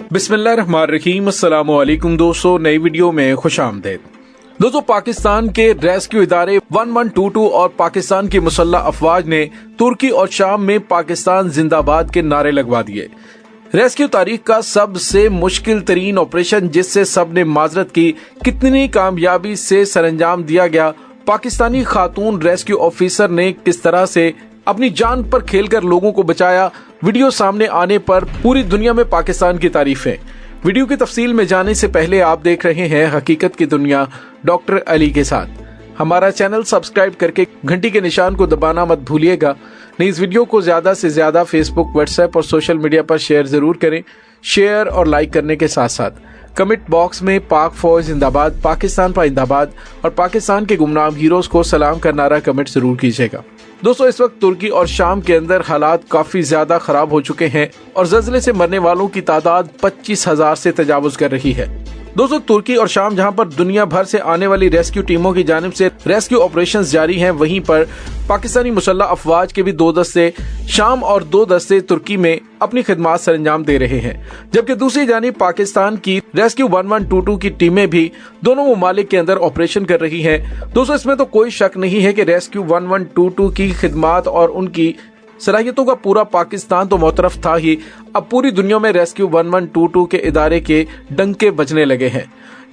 बिस्मिल्लाहिर्रहमानिर्रहीम। अस्सलाम वालेकुम दोस्तों, नई वीडियो में खुश आमदीद। दोस्तों, पाकिस्तान के रेस्क्यू इदारे 1122 और पाकिस्तान की मुसल्लह अफवाज ने तुर्की और शाम में पाकिस्तान जिंदाबाद के नारे लगवा दिए। रेस्क्यू तारीख का सबसे मुश्किल तरीन ऑपरेशन, जिससे सबने माजरत की, कितनी कामयाबी से सरंजाम दिया गया। पाकिस्तानी खातून रेस्क्यू ऑफिसर ने किस तरह से अपनी जान पर खेलकर लोगों को बचाया। वीडियो सामने आने पर पूरी दुनिया में पाकिस्तान की तारीफें। वीडियो की तफसील में जाने से पहले आप देख रहे हैं हकीकत की दुनिया डॉक्टर अली के साथ। हमारा चैनल सब्सक्राइब करके घंटी के निशान को दबाना मत भूलिएगा। इस वीडियो को ज्यादा से ज्यादा फेसबुक, व्हाट्सएप और सोशल मीडिया पर शेयर जरूर करें। शेयर और लाइक करने के साथ साथ कमेंट बॉक्स में पाक फौज जिंदाबाद, पाकिस्तान पाइंदाबाद और पाकिस्तान के गुमनाम हीरोज को सलाम का नारा कमेंट जरूर कीजिएगा। दोस्तों, इस वक्त तुर्की और शाम के अंदर हालात काफी ज्यादा खराब हो चुके हैं और ज़लज़ले से मरने वालों की तादाद 25,000 से तजावुज कर रही है। दोस्तों, तुर्की और शाम जहां पर दुनिया भर से आने वाली रेस्क्यू टीमों की जानिब से रेस्क्यू ऑपरेशंस जारी हैं, वहीं पर पाकिस्तानी मुसल्लह अफवाज के भी 2 दस्ते शाम और 2 दस्ते तुर्की में अपनी खिदमात सरंजाम दे रहे हैं। जबकि दूसरी जानिब पाकिस्तान की रेस्क्यू 1122 की टीमें भी दोनों ममालिक के अंदर ऑपरेशन कर रही हैं। दोस्तों, इसमें तो कोई शक नहीं है कि रेस्क्यू 1122 की खिदमात और उनकी सलाहियतों का पूरा पाकिस्तान तो मोतरफ था ही, अब पूरी दुनिया में रेस्क्यू 1122 के इदारे के डंके बजने लगे हैं।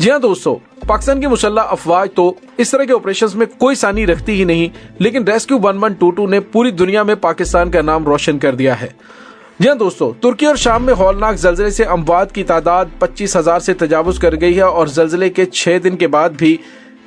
जी हाँ दोस्तों, पाकिस्तान की मुसल्लह अफवाज तो इस तरह के ऑपरेशंस में कोई सानी रखती ही नहीं, लेकिन रेस्क्यू 1122 ने पूरी दुनिया में पाकिस्तान का नाम रोशन कर दिया है। जी हाँ दोस्तों, तुर्की और शाम में हौलनाक ज़लज़ले से अमवात की तादाद 25,000 से तजावुज कर गई है और ज़लज़ले के 6 दिन के बाद भी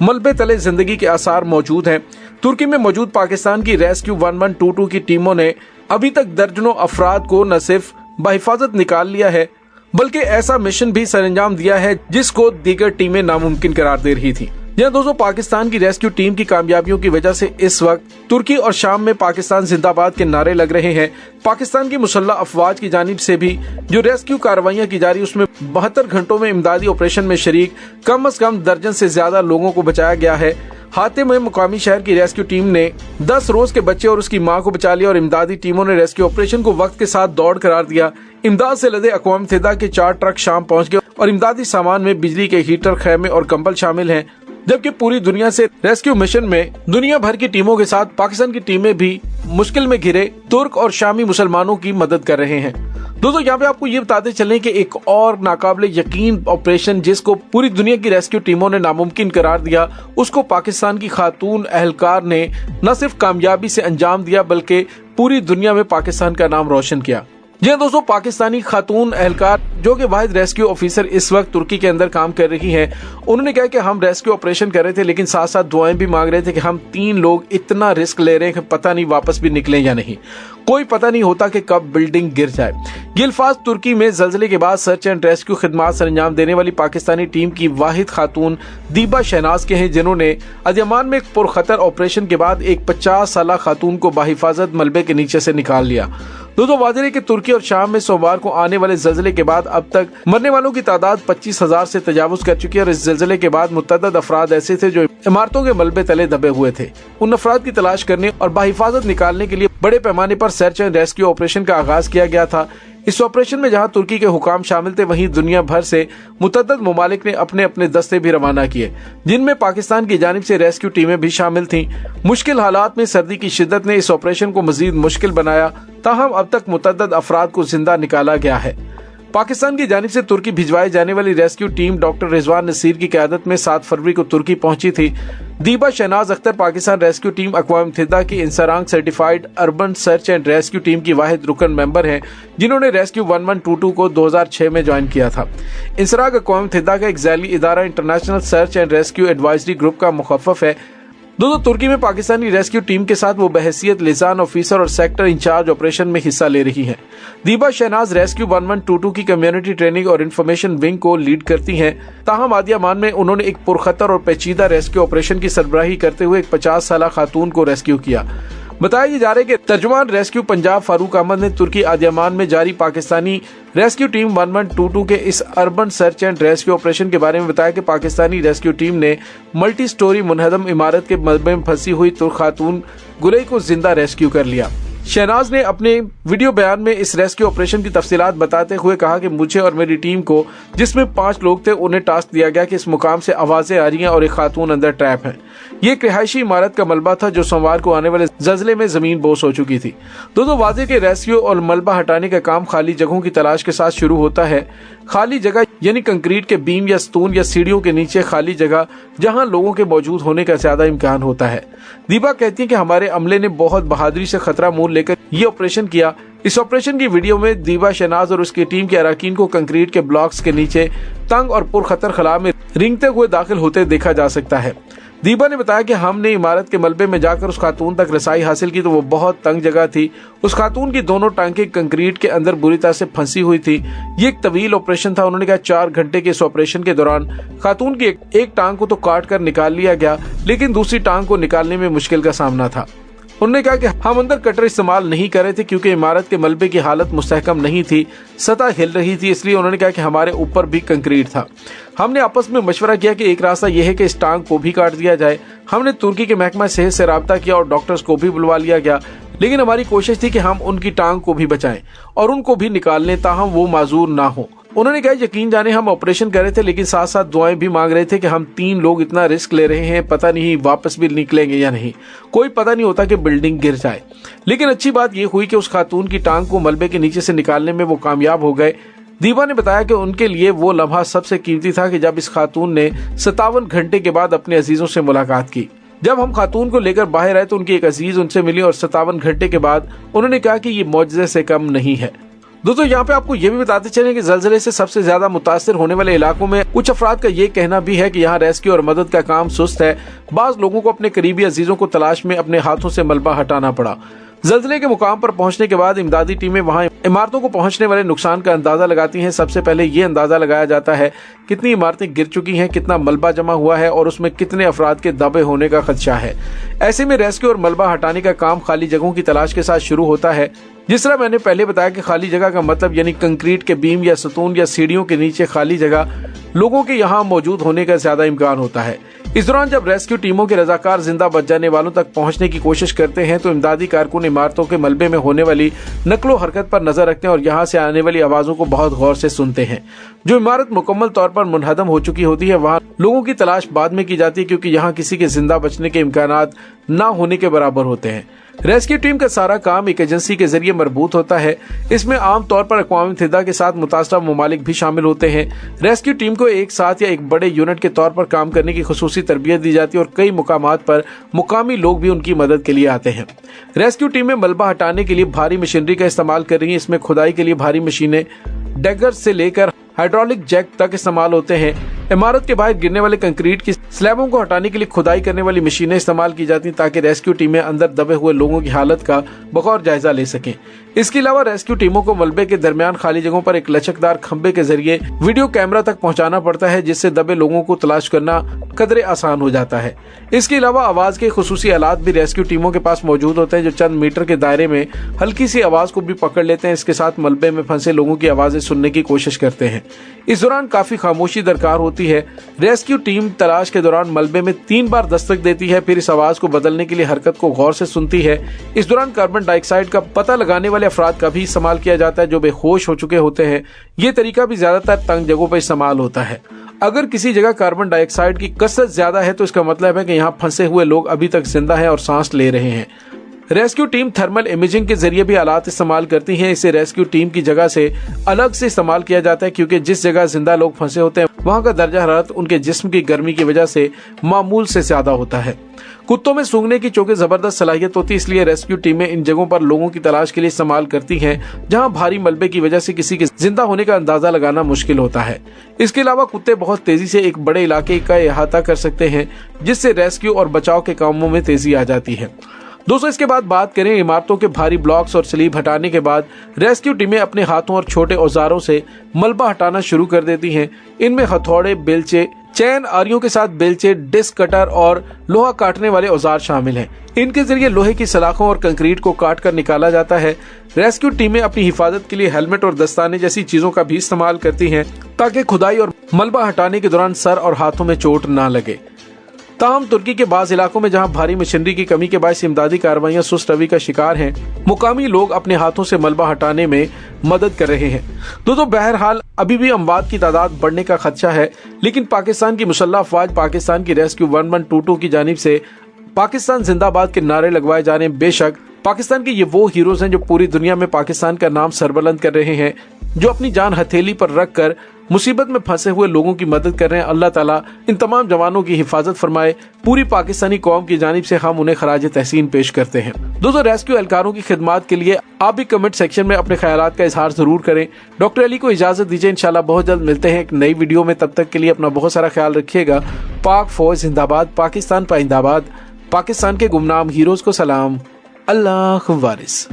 मलबे तले जिंदगी के आसार मौजूद हैं। तुर्की में मौजूद पाकिस्तान की रेस्क्यू 1122 की टीमों ने अभी तक दर्जनों अफराद को न सिर्फ बहिफाजत निकाल लिया है, बल्कि ऐसा मिशन भी सरंजाम दिया है जिसको दीगर टीमें नामुमकिन करार दे रही थी। यह दोस्तों, पाकिस्तान की रेस्क्यू टीम की कामयाबियों की वजह से इस वक्त तुर्की और शाम में पाकिस्तान जिंदाबाद के नारे लग रहे हैं। पाकिस्तान की मुसल्लह अफवाज की जानिब से भी जो रेस्क्यू कार्रवाइयां की जा रही, उसमें 72 घंटों में इमदादी ऑपरेशन में शरीक कम से कम दर्जन से ज्यादा लोगों को बचाया गया है। हाते में मुकामी शहर की रेस्क्यू टीम ने 10 रोज के बच्चे और उसकी मां को बचा लिया और इमदादी टीमों ने रेस्क्यू ऑपरेशन को वक्त के साथ दौड़ करार दिया। इमदाद से लदे अक़वाम मुत्तहिदा के 4 ट्रक शाम पहुंच गए और इमदादी सामान में बिजली के हीटर, खैमे और कंबल शामिल हैं। जबकि पूरी दुनिया से रेस्क्यू मिशन में दुनिया भर की टीमों के साथ पाकिस्तान की टीमें भी मुश्किल में घिरे तुर्क और शामी मुसलमानों की मदद कर रहे हैं। दोस्तों, यहाँ पे आपको ये बताते चलें कि एक और नाकाबिले यकीन ऑपरेशन जिसको पूरी दुनिया की रेस्क्यू टीमों ने नामुमकिन करार दिया, उसको पाकिस्तान की खातून अहलकार ने न सिर्फ कामयाबी से अंजाम दिया बल्कि पूरी दुनिया में पाकिस्तान का नाम रोशन किया। जी हाँ दोस्तों, पाकिस्तानी खातून अहलकार जो कि वाहिद रेस्क्यू ऑफिसर इस वक्त तुर्की के अंदर काम कर रही हैं, उन्होंने कहा कि हम रेस्क्यू ऑपरेशन कर रहे थे, लेकिन साथ साथ दुआएं भी मांग रहे थे कि हम 3 लोग इतना रिस्क ले रहे हैं कि पता नहीं वापस भी निकले या नहीं, कोई पता नहीं होता कि कब बिल्डिंग गिर जाए। ये अल्फाज तुर्की में ज़लज़ले के बाद सर्च एंड रेस्क्यू खिदमात सरंजाम देने वाली पाकिस्तानी टीम की वाहिद खातून दीबा शहनाज के हैं, जिन्होंने अदयमान में एक पुरखतर ऑपरेशन के बाद एक 50 साल खातून को बाहिफाजत मलबे के नीचे से निकाल लिया। दोस्तों, वाज़ेह है कि तुर्की और शाम में सोमवार को आने वाले ज़लज़ले के बाद अब तक मरने वालों की तादाद 25,000 से तजावुज कर चुकी है और इस ज़लज़ले के बाद मुतअद्दिद अफराद ऐसे थे जो इमारतों के मलबे तले दबे हुए थे। उन अफराद की तलाश करने और बाहिफाजत निकालने के लिए बड़े पैमाने पर सर्च एंड रेस्क्यू ऑपरेशन का आगाज किया गया था। इस ऑपरेशन में जहां तुर्की के हुकाम शामिल थे, वहीं दुनिया भर से मुतअद्दिद ममालिक ने अपने अपने दस्ते भी रवाना किए, जिनमें पाकिस्तान की जानिब से रेस्क्यू टीमें भी शामिल थीं। मुश्किल हालात में सर्दी की शिद्दत ने इस ऑपरेशन को मजीद मुश्किल बनाया, ताहम अब तक मुतअद्दिद अफराद को जिंदा निकाला गया है। पाकिस्तान की जानिब से तुर्की भिजवाई जाने वाली rescue team doctor Rizwan Nasir की क़यादत में 7 फरवरी को तुर्की पहुंची थी। दीबा शहनाज अख्तर पाकिस्तान रेस्क्यू टीम अक़वाम मुत्तहिदा की INSARAG certified urban search and rescue team की वाहिद रुकन मेंबर हैं, जिन्होंने रेस्क्यू 1122 को 2006 में ज्वाइन किया था। इंसराग अक़वाम मुत्तहिदा का एक ज़ैली इदारा international search and rescue advisory group का मुखफ़फ़ है। दोस्तों, तुर्की में पाकिस्तानी रेस्क्यू टीम के साथ वो बहैसियत लिजान ऑफिसर और सेक्टर इंचार्ज ऑपरेशन में हिस्सा ले रही हैं। दीबा शहनाज रेस्क्यू 1122 की कम्युनिटी ट्रेनिंग और इन्फॉर्मेशन विंग को लीड करती हैं। ताहम आदियामान में उन्होंने एक पुरखतर और पेचीदा रेस्क्यू ऑपरेशन की सरबराही करते हुए एक 50 साल खातून को रेस्क्यू किया। बताया जा रहा है कि तर्जुमान रेस्क्यू पंजाब फारूक अहमद ने तुर्की आदियामान में जारी पाकिस्तानी रेस्क्यू टीम 1122 के इस urban search and rescue operation के बारे में बताया कि पाकिस्तानी रेस्क्यू टीम ने मल्टी स्टोरी मुनहदम इमारत के मलबे में फंसी हुई तुर्क खातून गुलई को जिंदा रेस्क्यू कर लिया। शहनाज ने अपने वीडियो बयान में इस रेस्क्यू ऑपरेशन की तफसीलात बताते हुए कहा कि मुझे और मेरी टीम को, जिसमें 5 लोग थे, उन्हें टास्क दिया गया कि इस मुकाम से आवाजें आ रही हैं और एक खातून अंदर ट्रैप है। ये एक रिहायशी इमारत का मलबा था जो सोमवार को आने वाले जल्जले में जमीन बोस हो चुकी थी। दोस्तों, वाज़ेह के रेस्क्यू और मलबा हटाने का काम खाली जगहों की तलाश के साथ शुरू होता है। खाली जगह यानी कंक्रीट के बीम या स्तून या सीढ़ियों के नीचे खाली जगह जहां लोगों के मौजूद होने का ज्यादा इम्कान होता है। दीपा कहती है कि हमारे अमले ने बहुत बहादुरी से खतरा मोल लेकर ये ऑपरेशन किया। इस ऑपरेशन की वीडियो में दीपा, शहनाज और उसकी टीम के अराकीन को कंक्रीट के ब्लॉक्स के नीचे तंग और पुरखतर खला में रेंगते हुए दाखिल होते देखा जा सकता है। दीपा ने बताया कि हमने इमारत के मलबे में जाकर उस खातून तक रसाई हासिल की तो वो बहुत तंग जगह थी। उस खातून की दोनों टांगें कंक्रीट के अंदर बुरी तरह से फंसी हुई थी। ये एक तवील ऑपरेशन था। उन्होंने कहा 4 घंटे के इस ऑपरेशन के दौरान खातून की एक टांग को तो काट कर निकाल लिया गया, लेकिन दूसरी टांग को निकालने में मुश्किल का सामना था। उन्होंने कहा कि हम अंदर कटर इस्तेमाल नहीं कर रहे थे क्योंकि इमारत के मलबे की हालत मुस्तहकम नहीं थी, सतह हिल रही थी, इसलिए उन्होंने कहा कि हमारे ऊपर भी कंक्रीट था। हमने आपस में मशवरा किया कि एक रास्ता यह है कि इस टांग को भी काट दिया जाए। हमने तुर्की के महकमा सेहत से राब्ता किया और डॉक्टर्स को भी बुलवा लिया गया, लेकिन हमारी कोशिश थी कि हम उनकी टांग को भी बचाएं और उनको भी निकाल लें ताहम वो माजूर ना हो। उन्होंने कहा यकीन जाने हम ऑपरेशन कर रहे थे, लेकिन साथ साथ दुआएं भी मांग रहे थे कि हम 3 लोग इतना रिस्क ले रहे हैं, पता नहीं वापस भी निकलेंगे या नहीं, कोई पता नहीं होता कि बिल्डिंग गिर जाए। लेकिन अच्छी बात यह हुई कि उस खातून की टांग को मलबे के नीचे से निकालने में वो कामयाब हो गए। दीपा ने बताया कि उनके लिए वो लम्हा सबसे कीमती था कि जब इस खातून ने 57 घंटे के बाद अपने अजीजों से मुलाकात की। जब हम खातून को लेकर बाहर आए तो उनकी एक अजीज उनसे मिली और 57 घंटे के बाद उन्होंने कहा कि ये मौजज़े से कम नहीं है। दोस्तों, यहाँ पे आपको ये भी बताते चलें कि ज़लज़ले से सबसे ज्यादा मुतासिर होने वाले इलाकों में कुछ अफराद का ये कहना भी है कि यहाँ रेस्क्यू और मदद का काम सुस्त है। बाज लोगों को अपने करीबी अजीजों को तलाश में अपने हाथों से मलबा हटाना पड़ा। ज़लज़ले के मुकाम पर पहुंचने के बाद इमदादी टीमें वहां इमारतों को पहुंचने वाले नुकसान का अंदाजा लगाती हैं। सबसे पहले ये अंदाजा लगाया जाता है कितनी इमारतें गिर चुकी हैं, कितना मलबा जमा हुआ है और उसमें कितने अफराद के दबे होने का खदशा है। ऐसे में रेस्क्यू और मलबा हटाने का काम खाली जगहों की तलाश के साथ शुरू होता है। जिस तरह मैंने पहले बताया कि खाली जगह का मतलब यानी कंक्रीट के बीम या सतून या सीढ़ियों के नीचे खाली जगह लोगों के यहाँ मौजूद होने का ज्यादा इम्कान होता है। इस दौरान जब रेस्क्यू टीमों के रजाकार जिंदा बच जाने वालों तक पहुंचने की कोशिश करते हैं तो इमदादी कारकुन इमारतों के मलबे में होने वाली नकलो हरकत पर नजर रखते हैं और यहाँ से आने वाली आवाजों को बहुत गौर से सुनते हैं। जो इमारत मुकम्मल तौर पर मुनहदम हो चुकी होती है वहाँ लोगों की तलाश बाद में की जाती है क्योंकि यहाँ किसी के जिंदा बचने के इम्कानात न होने के बराबर होते हैं। रेस्क्यू टीम का सारा काम एक एजेंसी के जरिए मरबूत होता है। इसमें आम तौर पर अक़वाम मुत्तहिदा के साथ मुतासरा ममालिक भी शामिल होते हैं। रेस्क्यू टीम को एक साथ या एक बड़े यूनिट के तौर पर काम करने की खुसूसी तरबियत दी जाती है और कई मुकामात पर मुकामी लोग भी उनकी मदद के लिए आते हैं। रेस्क्यू टीमें मलबा हटाने के लिए भारी मशीनरी का इस्तेमाल कर रही है। इसमें खुदाई के लिए भारी मशीनें डैगर से लेकर हाइड्रोलिक जैक तक इस्तेमाल होते हैं। इमारत के बाहर गिरने वाले कंक्रीट की स्लैबों को हटाने के लिए खुदाई करने वाली मशीनें इस्तेमाल की जाती हैं ताकि रेस्क्यू टीमें अंदर दबे हुए लोगों की हालत का बगौर जायजा ले सकें। इसके अलावा रेस्क्यू टीमों को मलबे के दरमियान खाली जगहों पर एक लचकदार खंबे के जरिए वीडियो कैमरा तक पहुंचाना पड़ता है जिससे दबे लोगों को तलाश करना कदरे आसान हो जाता है। इसके अलावा आवाज के खुसूसी आलात भी रेस्क्यू टीमों के पास मौजूद होते हैं जो चंद मीटर के दायरे में हल्की सी आवाज को भी पकड़ लेते हैं। इसके साथ मलबे में फंसे लोगों की आवाजें सुनने की कोशिश करते हैं। इस दौरान काफी खामोशी दरकार होती है। रेस्क्यू टीम तलाश के दौरान मलबे में 3 बार दस्तक देती है, फिर इस आवाज को बदलने के लिए हरकत को गौर से सुनती है। इस दौरान कार्बन डाइऑक्साइड का पता लगाने वाले अफराद का भी इस्तेमाल किया जाता है जो बेहोश हो चुके होते हैं। ये तरीका भी ज्यादातर तंग जगहों पर इस्तेमाल होता है। अगर किसी जगह कार्बन डाइऑक्साइड की कसरत ज्यादा है तो इसका मतलब है कि यहाँ फंसे हुए लोग अभी तक जिंदा हैं और सांस ले रहे हैं। रेस्क्यू टीम थर्मल इमेजिंग के जरिए भी आलात इस्तेमाल करती हैं। इसे रेस्क्यू टीम की जगह से अलग से इस्तेमाल किया जाता है क्योंकि जिस जगह जिंदा लोग फंसे होते हैं वहाँ का दर्जा हरारत उनके जिस्म की गर्मी की वजह से मामूल से ज्यादा होता है। कुत्तों में सूंघने की चूंकि जबरदस्त सलाहियत होती है इसलिए रेस्क्यू टीमें इन जगहों पर लोगों की तलाश के लिए इस्तेमाल करती हैं जहां भारी मलबे की वजह से किसी के जिंदा होने का अंदाजा लगाना मुश्किल होता है। इसके अलावा कुत्ते बहुत तेजी से एक बड़े इलाके का अहाता कर सकते हैं जिससे रेस्क्यू और बचाव के कामों में तेजी आ जाती है। दोस्तों, इसके बाद बात करें इमारतों के भारी ब्लॉक्स और स्लीब हटाने के बाद रेस्क्यू टीमें अपने हाथों और छोटे औजारों से मलबा हटाना शुरू कर देती हैं। इनमें हथौड़े, बेलचे, चैन, आरियों के साथ बेलचे, डिस्क कटर और लोहा काटने वाले औजार शामिल हैं। इनके जरिए लोहे की सलाखों और कंक्रीट को काट कर निकाला जाता है। रेस्क्यू टीमें अपनी हिफाजत के लिए हेलमेट और दस्ताने जैसी चीजों का भी इस्तेमाल करती हैं ताकि खुदाई और मलबा हटाने के दौरान सर और हाथों में चोट ना लगे। ताहम तुर्की के बाज़ इलाकों में जहां भारी मशीनरी की कमी के बायस इमदादी कार्रवाइयां सुस्त रवि का शिकार हैं, मुकामी लोग अपने हाथों से मलबा हटाने में मदद कर रहे हैं। दोस्तों, बहरहाल अभी भी अमवात की तादाद बढ़ने का खदशा है, लेकिन पाकिस्तान की मुसल्लह अफवाज पाकिस्तान की रेस्क्यू 1122 की जानिब से पाकिस्तान जिंदाबाद के नारे लगवाए जा रहे हैं। बेशक पाकिस्तान के ये वो हीरोज हैं जो पूरी दुनिया में पाकिस्तान का नाम सरबुलंद कर रहे हैं, जो अपनी जान हथेली पर रख कर मुसीबत में फंसे हुए लोगों की मदद कर रहे हैं। अल्लाह ताला इन तमाम जवानों की हिफाजत फरमाए। पूरी पाकिस्तानी कौम की जानिब से हम उन्हें खराज तहसीन पेश करते हैं। दोस्तों, रेस्क्यू एहलकारों की खिदमत के लिए आप भी कमेंट सेक्शन में अपने ख्यालात का इजहार जरूर करें। डॉक्टर अली को इजाजत दीजिए, इंशाल्लाह बहुत जल्द मिलते हैं एक नई वीडियो में। तब तक के लिए अपना बहुत सारा ख्याल रखिएगा। पाक फौज जिंदाबाद, पाकिस्तान पाइंदाबाद, पाकिस्तान के गुमनाम हीरोज को सलाम। अल्लाह वारिस।